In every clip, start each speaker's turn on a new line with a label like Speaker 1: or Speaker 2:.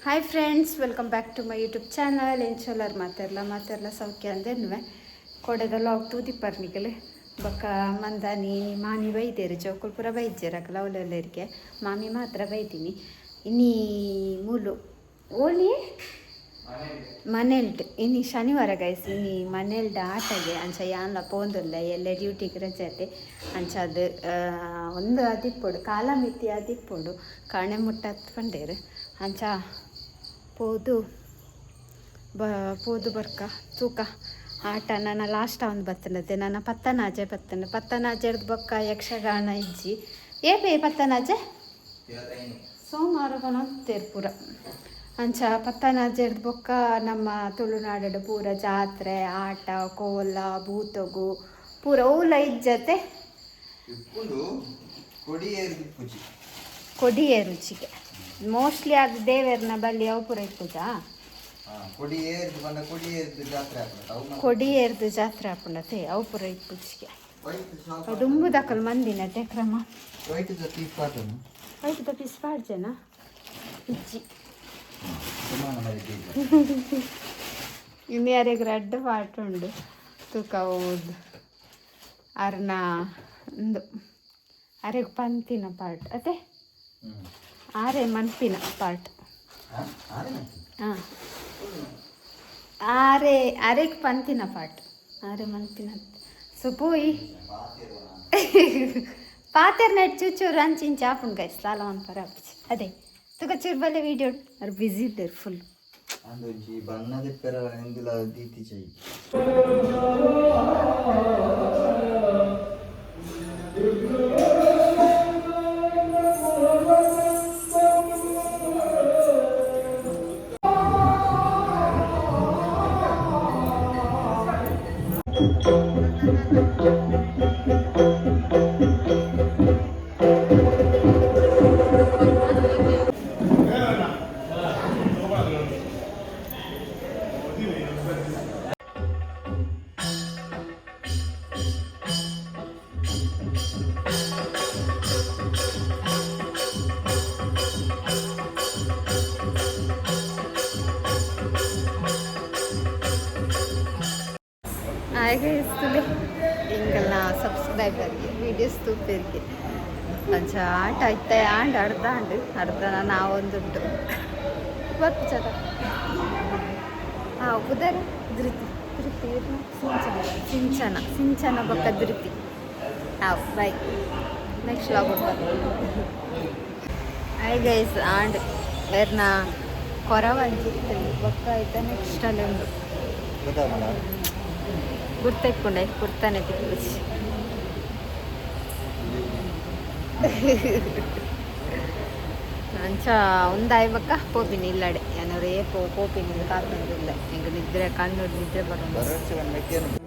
Speaker 1: Hi friends, welcome back to my YouTube channel. ಎಂಚೋಲರ್ ಮಾತೆರ್ಲ ಸೌಖ್ಯ ಅಂದೇನುವೆ ಕೊಡೆದ ಲಾಗ್ ತೂದಿ ಪರ್ನಿಕಲ್ ಬೊಕ್ಕ ಮಂದಾನಿ ಮಾಮಿ ಬೈದೇರು ಜೋಕುಲ್ ಪೂರ ಬೈದ್ಜೆರಕಲ ಅವಳೆಲ್ಲರಿಗೆ ಮಾಮಿ ಮಾತ್ರ ಬೈತೀನಿ ಇನ್ನಿ ಮೂಲು ಓಲಿ ಮನೇಲ್ಡ್ ಇನ್ನಿ ಶನಿವಾರ ಗೈಸ್ ಇನ್ನಿ ಮನೇಲ್ಡ್ ಆಟಗೆ ಅಂಚ ಯಾನ್ಲ ಪೋಂದುಲ್ಲ ಎಲ್ಲ ಡ್ಯೂಟಿಗೆ ರಜೆ ಅಂಚದು ಒಂದು ಅದಿಪ್ಪೊಡು ಕಾಲ ಮಿತಿ ಅದಿಪ್ಪೊಡು ಕಣೆ ಮುಟ್ಟತ್ ಪಂಡೇರು ಅಂಚ ಪೋದು ಬರ್ಕ ತೂಕ ಆಟ ನನ್ನ ಲಾಸ್ಟ್ ಒಂದು ಬತ್ತನದೆ ನನ್ನ ಪತ್ತನಾಜೆ ಪತ್ತನಾಜೆರ್ದು ಬೊಕ್ಕ ಯಕ್ಷಗಾನ ಇಜ್ಜಿ ಏಪೇ ಪತ್ತನಾಜೆ ಸೋಮವಾರ ಪೂರ ಅಂಚ ಪತ್ತನಾಜೆರ್ದು ಬೊಕ್ಕ ನಮ್ಮ ತುಳುನಾಡು ಪೂರ ಜಾತ್ರೆ ಆಟ ಕೋಲ ಬೂತಗು ಪೂರ ಊಲ ಇಜ್ಜತೆ ಕೊಡಿಯೇ ರುಚಿಗೆ ಮೋಸ್ಟ್ಲಿ ಅದು ದೇವರನ ಬಲ್ಲಿ ಅವು ಪೂರ ಇಪ್ಪುಜಾ ಕೊಡಿಯೇರ್ದು ಜಾತ್ರೆ ಹಾಕೊಂಡತೆ ಅವು ಪೂರ ಇಪ್ಪುಜಿಗೆ ದುಂಬು ದಕ್ಕಲು ಮಂದಿನತೆ ಕ್ರಮ ವೈಟ್ ಪೀಸ್ ಪಾಡ್ಜನ ಇಜ್ಜಿ ಇನ್ನು ಯಾರಿಗೆ ಅಡ್ಡ ಪಾಠ ಉಂಡು ತೂಕ ಓದು ಅರ್ನ ಒಂದು ಅರೆಗೆ ಪಂತಿನ ಪಾಟ್ ಅದೇ ಆರೆ ಮನ್ಪಿನ ಪಾಟ್ ಹಾಂ ಅರೆಗೆ ಪಂತಿನ ಪಾಟ್ ಆರೆ ಮನ್ಪಿನ ಸೊ ಪೋಯಿ ಪಾತೆರ್ನ ಚೂಚೂರು ಅಂಚಿಂಚ ಆಪುನ್ ಗೈಸ್ ಲಾಲ ಒಂದು ಪರ ಅದೇ ತುಕ ಚೂರು ಬಲ್ಲೆ ವೀಡಿಯೋ ಅವ್ರು ಬ್ಯುಸಿ ಇದ್ದಾರೆ ಫುಲ್
Speaker 2: ಬಣ್ಣದ ಪೆರ ಎಂದಿಲ್ಲ ದೀತಿ ಚೈ
Speaker 1: ಹಾಗೆ ಇರ್ತದೆ ಹಿಂಗೆಲ್ಲ ಸಬ್ಸ್ಕ್ರೈಬರ್ಗೆ ವೀಡಿಯೋಸ್ ತೂಪೇರಿಗೆ ಅಂಚ ಆಟ ಇತ್ತೆ ಆಂಡ್ ಅರ್ಧ ನಾವೊಂದುಂಟು ಬರ್ತು ಚದ ಹಾಂ ಉದರ ಧೃತಿ ಸಿಂಚನ ಬೊಕ್ಕ ಧೃತಿ ಹಾಂ bye next vlog hi guys and ಎರ್ನ ಕೊರವಂಜಿರ್ತದೆ ಬೊಕ್ಕ ಆಯ್ತಾ ನೆಕ್ಸ್ಟ್ ಅಲ್ಲಿ ಉಂಡು ಗುರ್ತೆಕ್ಕೊಂಡೆ ಕುರ್ತಾನೆ ತಿಕ್ಕಿ ಅಂಚ ಒಂದಾಯ್ ಬಕ್ಕ ಪೋಪಿನಿ ಇಲ್ಲಡೆ ಏನವ್ರೆ ಪೋಪಿನಿ ಕಾತಂದಿಲ್ಲ ಹಿಂಗೆ ನಿದ್ರೆ ಕಣ್ಣು ನಿದ್ರೆ ಬರೋದು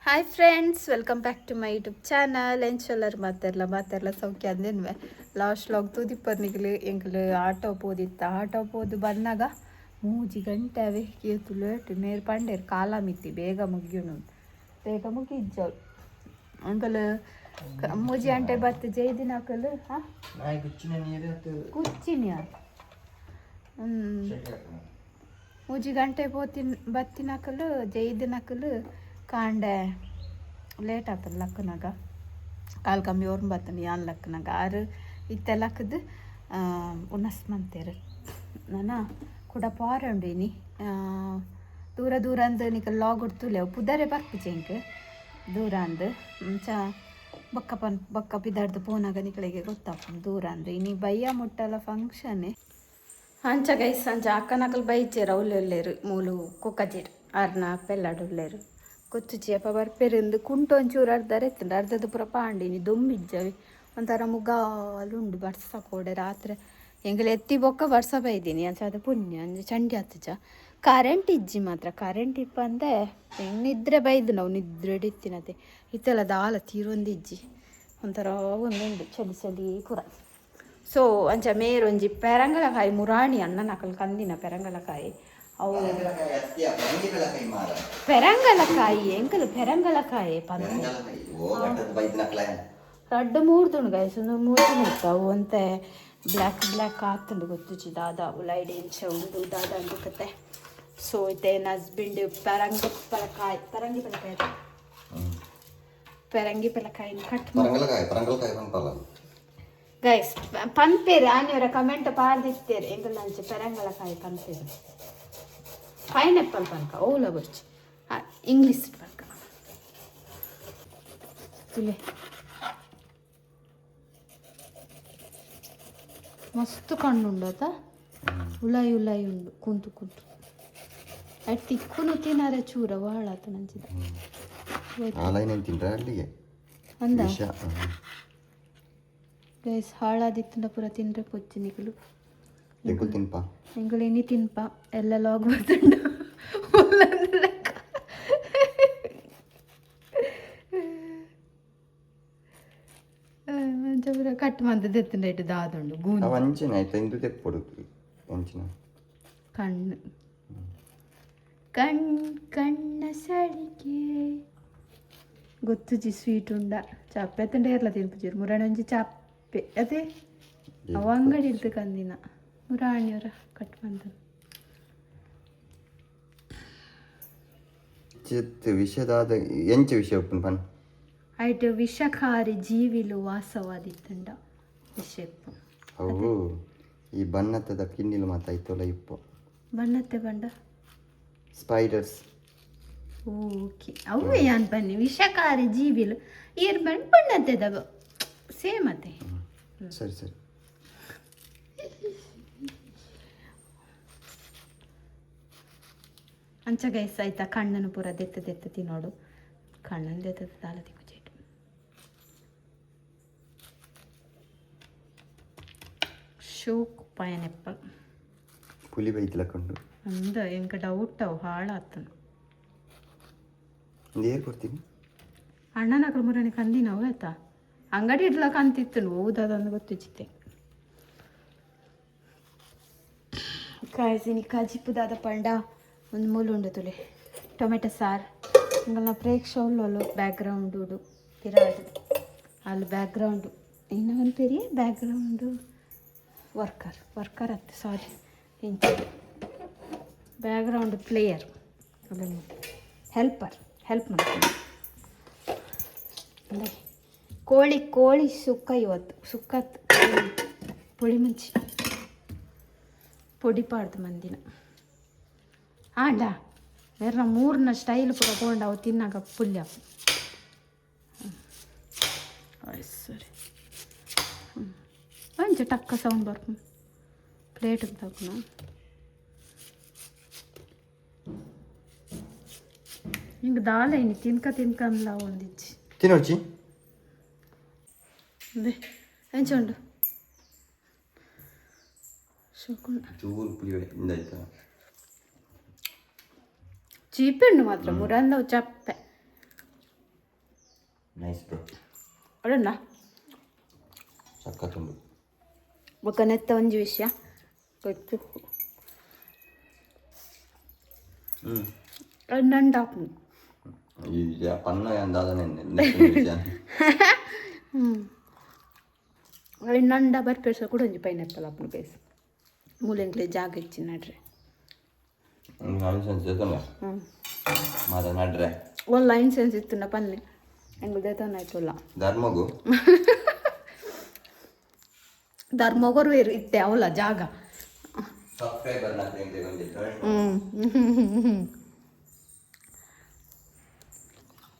Speaker 1: hi friends, welcome back to my YouTube channel. ಎಂಚೋಲರ್ ಮಾತೆರ್ಲ ಸೌಖ್ಯ ಅಂದೇನುವೆ ಲಾಸ್ಟ್ ಲಾಗ್ ತೂದಿಪ್ಪರ್ನಿಗ್ಲು ಎಂಗ್ಲು ಆಟೋ ಪೋದು ಬಂದಾಗ 3 ಗಂಟೆ ಅವೇ ಕೇತು ಲೇಟ್ ನೇರು ಪಂಡೇರು ಕಾಲ ಮಿತ್ತಿ ಬೇಗ ಮುಗಿಜ್ಜವ್ರು ಅಂಕಲ್ 3 ಗಂಟೆ ಬತ್ತು ಜೈದಿನ ಹಾಕಲು ಕುಚ್ಚಿನ 3 ಗಂಟೆ ಬತ್ತಿನ ಹಾಕಲು ಜೈದಿನ ಹಾಕಲು ಕಾಂಡೆ ಲೇಟ್ ಆಗ್ತದೆ ಲಕ್ಕನಾಗ ಕಾಲು ಕಮ್ಮಿ ಅವ್ರನ್ನ ಬರ್ತಾನೆ ಯಾನ್ ಲಕ್ಕನಾಗ ಆರು ಇತ್ತೆ ಲಕ್ಕದು ಉನ್ನಸ್ಮಂತೇರು ನಾನು ಕೂಡ ಪಾರ ಉಂಡಿನಿ ದೂರ ಅಂದು ನಿಕ ಲಾಗ್ ಉಡ್ತುಲೆ ಪುದರೆ ಬರ್ಪಿಚೆ ಇಂಕ್ ದೂರ ಅಂದು ಬೊಕ್ಕ ಪಿದಾಡ್ದು ಪೋನಾಗ ನಿಕಳಿಗೆ ಗೊತ್ತಾಪ ದೂರ ಅಂದ್ರೆ ಇನಿ ಬಯ್ಯ ಮುಟ್ಟಲ್ಲ ಫಂಕ್ಷನ್ನೇ ಅಂಚ ಗೈಸ್ ಅಂಚ ಅಕ್ಕನಕಲ್ ಬೈಚೇರು ಅವಲೆಲ್ಲೇರು ಮೂಲು ಕುಕ್ಕಜೀರು ಆರ್ನ ಪೆಲ್ಲಾಡುಲ್ಲೇರು ಕೊಚ್ಚುಚಿಯಪ್ಪ ಬರ್ಪೆರಿಂದು ಕುಂಟೊಂಚೂರು ಅರ್ಧದ ಪುರ ಪಾಂಡಿನಿ ದೊಂಬಿಜ್ಜವಿ ಒಂಥರ ಮುಗಾಲುಂಡು ಬರ್ಸ ಕೊಡೆ ರಾತ್ರಿ ಎಂಗಲೆ ಎತ್ತಿ ಬೊಕ್ಕ ಬರ್ಸ ಬೈದೀನಿ ಅಂಚ ಅದು ಪುಣ್ಯ ಅಂಜ ಚಂಡಿ ಹತ್ತುಜ ಕರೆಂಟ್ ಇಜ್ಜಿ ಮಾತ್ರ ಕರೆಂಟ್ ಇಪ್ಪ ಅಂದೆ ನಿದ್ರೆ ಬೈದು ನಾವು ನಿದ್ರೆ ಹಿಡಿತೀನತೆ ಇತ್ತೆಲ್ಲ ದಾಲ ತೀರೊಂದಿಜ್ಜಿ ಒಂಥರ ಒಂದೊಂದು ಚಳಿ ಚಳಿ ಪುರ ಸೊ ಅಂಚ ಮೇರೊಂಜಿ ಪೆರಂಗಳಕಾಯಿ ಮುರಾಣಿ ಅಣ್ಣನ ಅಕಲ್ ಕಂದಿನ ಪೆರಂಗಳಕಾಯಿ ಅವು ಪೆರಂಗಳಕಾಯಿ ಎಂಕಲು ಪೆರಂಗಳಕಾಯಿ ರಡ್ಡು ಮೂರು ತುಂಡು ಗಾಯ್ಸ್ ಒಂದು ಮೂರು ಇರ್ತಾವು ಅಂತೆ ಬ್ಲ್ಯಾಕ್ ಆಗ್ತುಂಡು ಗೊತ್ತುಚಿ ದಾದ ಉಲೈಡ್ ಇಂಚ ಉಂಡು ದಾದ ಅಂದುಕತ್ತೆ ಸೊ ಇತ್ತೆ ನನ್ನ ಹಸ್ಬೆಂಡ್ ಪೆರಂಗಿ ಪಲಕಾಯಿ ಕಟ್ ಗೈಸ್ ಪನ್ಪೇರು ಆನೆಯವರ ಕಮೆಂಟ್ ಪಾರ್ದಿತ್ತೇರು ಎಂಗಲ್ ನಂಚೆ ಪೆರಂಗಳಕಾಯಿ ಪನ್ಪೇರು ಪೈನಾಪಲ್ ಪನ್ಕ ಓಲ ಬರ್ಚಿ ಇಂಗ್ಲೀಷ್ ಪನ್ಕ ತುಲೆ ಮಸ್ತ್ ಕಣ್ಣುಂಡು ಆತ ಉಲಾಯಿ ಉಂಡು ಕುಂತು ಅದು ತಿಕ್ಕುನು ತಿನ್ನಾರೆ ಚೂರ ವಾಳಾತ ನಂಚಿದ ಅಂದ ಗೈಸ್ ಹಾಳಾದಿತ್ತಂಡ ಪೂರ ತಿಂದ್ರೆ ಪೊಚ್ಚಿ ನಿಗಳು ಎಂಗಳು ಇನಿ ತಿನ್ಪ ಎಲ್ಲ ಲಾಗ್ ಮಾಡ್ತಂಡು ಪೂರ ಕಟ್ ಮಂತದ ಎತ್ತಂಡ ಇಟ್ಟು ದಾದುಂಡು ಕಣ್ಣ ಸಳಿಕೆ ಗೊತ್ತುಜಿ ಸ್ವೀಟ್ ಉಂಡ ಚಪ್ಪೆ ಎತ್ತಂಡ ಇರ್ಲ ತಿನ್ಪುಜಿರು ಮುರಾಣಿ ಚಪ್ಪೆ ಅದೇ ಅವ ಅಂಗಡಿ ಇರ್ತು ಕಂದಿನ ಮುರಾಣಿಯವರ ಕಟ್ ಬಂದು
Speaker 2: ವಿಷಯದಾದ ಎಂಚ ವಿಷಯ ಪನ್
Speaker 1: ಐಟ್ ವಿಷಕಾರಿ ಜೀವಿಲು ವಾಸವಾದಿತ್ತಂಡ ವಿಷಯಪ್ಪು
Speaker 2: ಅವು ಈ ಬಣ್ಣದ ಕಿನ್ನಿಲು ಮಾತಾಯ್ತಲ್ಲ ಇಪ್ಪು
Speaker 1: ಬಣ್ಣತ್ತೆ ಬಂಡ
Speaker 2: ಸ್ಪೈಡರ್ಸ್
Speaker 1: ಓಕೆ ಅವೇ ಯಾನ್ ಬನ್ನಿ ವಿಷಕಾರಿ ಜೀವಿಲು ಏರ್ ಬಂಡ್ ಬಣ್ಣತ್ತೆದಾಗ ಸೇಮ್ ಅತ್ತೆ
Speaker 2: ಸರಿ
Speaker 1: ಅಂಚ ಗೈಸ್ ಆಯ್ತಾ ಕಣ್ಣನ್ನು ಪೂರ ದೆತ್ತ ತಿನ್ನೋಡು ಕಣ್ಣನ್ನು ದೆತ್ತ ತಾಲ ತಿಕ್ಕುಚೇಟು ಶೋಕ್ ಪೈನಾಪಲ್
Speaker 2: ಪುಲಿ ಬೈತಿಲಕೊಂಡು
Speaker 1: ಅಂದ ಎಂಕ ಡೌಟ್ ಅವು ಹಾಳಾತನು
Speaker 2: ಏರ್ ಕೊಡ್ತೀನಿ
Speaker 1: ಅಣ್ಣನ ಮುರಾಣಿ ಕಂದಿನವು ಆಯ್ತಾ ಅಂಗಡಿ ಇಡ್ಲಕ್ಕ ಅಂತಿತ್ತು ಓದೋದೊಂದು ಗೊತ್ತಿತ್ತೆ ಕಾಯಿಸಿನಿ ಕಾಜಿಪ್ಪುದಾದ ಪಂಡ ಒಂದು ಮೂಲು ತುಲೆ ಟೊಮೆಟೊ ಸಾರು ಇಂಗಲ್ನ ಪ್ರೇಕ್ಷೋಲ್ಲೋಲು ಬ್ಯಾಕ್ಗ್ರೌಂಡು ಪಿರಾಡ್ ಅಲ್ಲಿ ಬ್ಯಾಕ್ಗ್ರೌಂಡು ಇನ್ನು ಒಂದು ಪೆರಿಯ ಬ್ಯಾಕ್ಗ್ರೌಂಡು ವರ್ಕರ್ ಅತ್ತೆ ಸಾರಿ ಇಂಚ ಬ್ಯಾಕ್ಗ್ರೌಂಡ್ ಪ್ಲೇಯರ್ ಅದನ್ನು ಹೆಲ್ಪ್ ಮಾಡ್ತೀನಿ ಅಂದರೆ ಕೋಳಿ ಸುಕ್ಕ ಇವತ್ತು ಸುಕ್ಕತ್ತು ಪುಳಿ ಮುಂಚಿ ಪೊಡಿ ಪಾಡ್ದು ಮಂದಿನ ಆಂಡ ಬೇರೆ ಮೂರನ್ನ ಸ್ಟೈಲ್ ಪೂರ ತಗೊಂಡು ಅವು ತಿನ್ನಾಗ ಪುಲ್ಯ ಸರಿ ಅಂಚ ಟಕ್ಕ ಸೌಂಡ್ ಬರ್ಕೊಂಡು ಪ್ಲೇಟಿಗೆ ತಗೊಂಡು ಹಿಂಗೆ ದಾಲ ಇನ್ನು ತಿನ್ಕ ಅನ್ಲ ಒಂದಿಚ್ಚಿ
Speaker 2: ತಿನ್ನೋಚಿ
Speaker 1: ಎಂಚುಂಡು ಚೀಪೆಣ್ಣು ಮಾತ್ರ ಮುರಂದವು ಚಪ್ಪೆ ಅಡಣ್ಣ
Speaker 2: ಸಕ್ಕತ್ತುಂಡು
Speaker 1: ಬೊಕ್ಕನೆತ್ತ ಒಂಜಿ ವಿಷಯ ಗೊತ್ತು ನಂಡಾಪು ನಂಡ ಬರ್ಪೇಸ ಕೂಡ ಒಂಜಿ ಪೈನಾಪಲ್ ಆಪುಂಡು ಬೇಸ್ ಮೂಲೆಂಕ್ಲೆ ಜಾಗ ಇಚ್ಚಿ ನಡ್ರೆ ಒಲ್ಲ ಇನ್ಸೆನ್ಸ್ ಇತ್ತು ಪನ್ಲೆ ಹೆಂಗ್ ದೇತನಾಯ್ತಲ್ಲ ಧರ್ಮಗೋರು ಇತ್ತೆ ಅವಲ್ಲ ಜಾಗ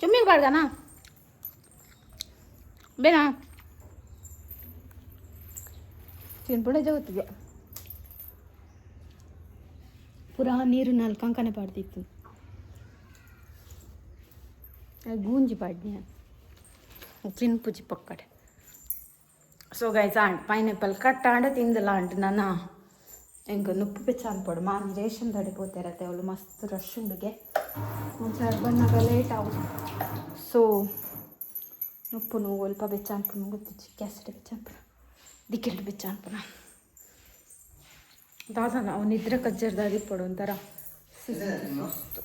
Speaker 1: ಚುಮ್ಮಿಗೆ ಬಾಡ್ಗನಾ ಬೇನಾ ತಿನ್ಬಿಡ ಜಗತ್ತಿಗೆ ಪುರಾ ನೀರು ನಾಲ್ಕು ಕಂಕನೆ ಪಾಡ್ದಿತ್ತು ಗೂಂಜಿ ಪಾಡ್ನಿ ತಿನ್ಪುಜಿ ಪಕ್ಕಡೆ ಸೊ ಗೈಸ್ ಆಂಟ್ ಪೈನಾಪಲ್ ಕಟ್ಟಾಂಡ ತಿಂದಲ್ಲ ಆಂಟ್ ನಾನು ಹೆಂಗೆ ನುಪ್ಪು ಬೆಚ್ಚ ಅನ್ಪಡು ಮಾನ್ ರೇಷನ್ ದಡಿ ಪೋತಿರತ್ತೆ ಅವಳು ಮಸ್ತ್ ರಶ್ ಉಂಡಿಗೆ ಒಂದ್ಸಾರಿ ಬಣ್ಣಗ ಲೇಟ್ ಆವು ಸೊ ನುಪ್ಪು ನೋವು ಅಲ್ಪ ಬೆಚ್ಚ ಅನ್ಪುನು ಗೊತ್ತಿಚ್ಚಿ ಕ್ಯಾಸೆಟ್ ಬೆಚ್ಚ ಅನ್ಪುನ ದಿಕ್ಕೆರಡು ಬೆಚ್ಚ ಅನ್ಪುನ ದಾದನ ಅವ್ನು ನಿದ್ರೆ ಕಜ್ಜರ್ದಾಗಿ ಪಡು ಒಂಥರ ಸುಸ್ತು